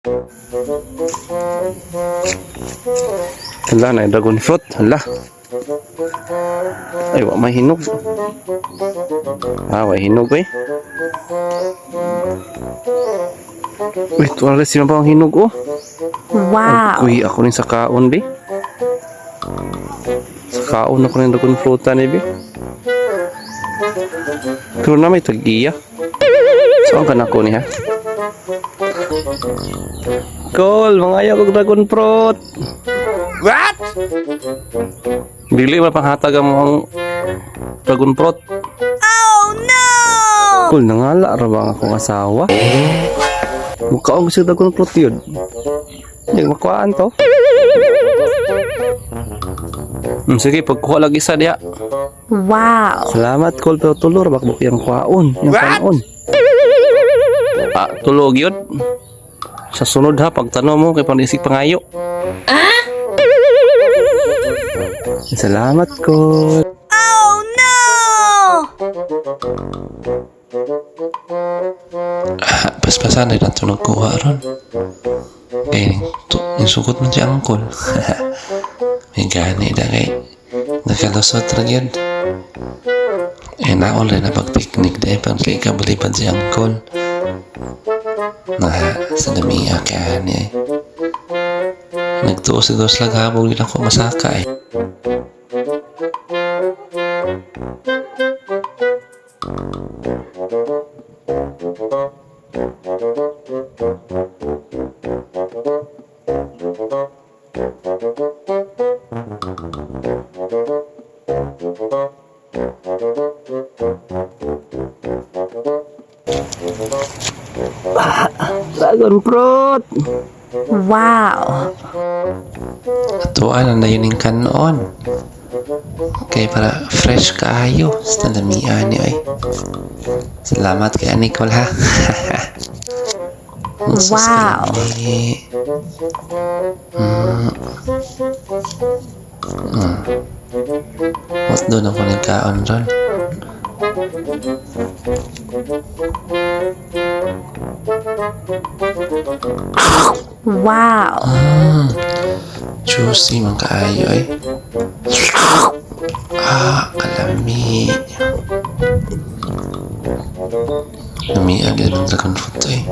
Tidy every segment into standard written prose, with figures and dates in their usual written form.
Hala na dragon fruit. Hala. Ay, wa may hinog. Wa hinog eh. Wait, wala sila pa ang hinog oh. Wow. Kuy ako rin sa kaon be. Sa kaon ako rin dragon fruta ni be. Pero na may tag-iya. Saan ka na ko niya? Col, mangayaw kong dragon fruit. What? Dili ba panghatag ang mga dragon fruit? Oh no! Col, nangala ra ba ang akong asawa? Mukhaong gusto dragon fruit yun. Hindi makuhaan to. Sige, pagkuha lagi isa diya. Wow. Salamat, Col, pero tulor bakbuk yung kuhaon, yung kanon. Tulog yun. Sa sunod ha, pagtanong mo kay panisig pangayo. Salamat, Col. Oh no! Paspasan na ito nagkuha ron. Nisukot man si Angkol. May gani na kay nakalusot rin yun. Naon rin na pag-picnic dahil pang kay kabalipad si Angkol. Sa damiya kaya niya nagtuos-tuos lang habang din ako masaka eh. Dragon fruit. Wow. Tuan na yun yung kanon. Kaya para fresh kaayo sa damiya niya eh. Salamat kay Nicole ha. Wow. Mas doon ako nagkaon ron. Wow. Juicy man kaayo eh. Kalami. Lami agad ng dragon fruit eh.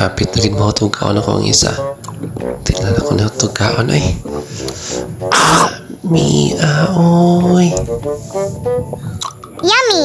Hapit na rin mo itong kaon ako ang isa. Tignan ako na itong kaon ay. Aoy. Yummy.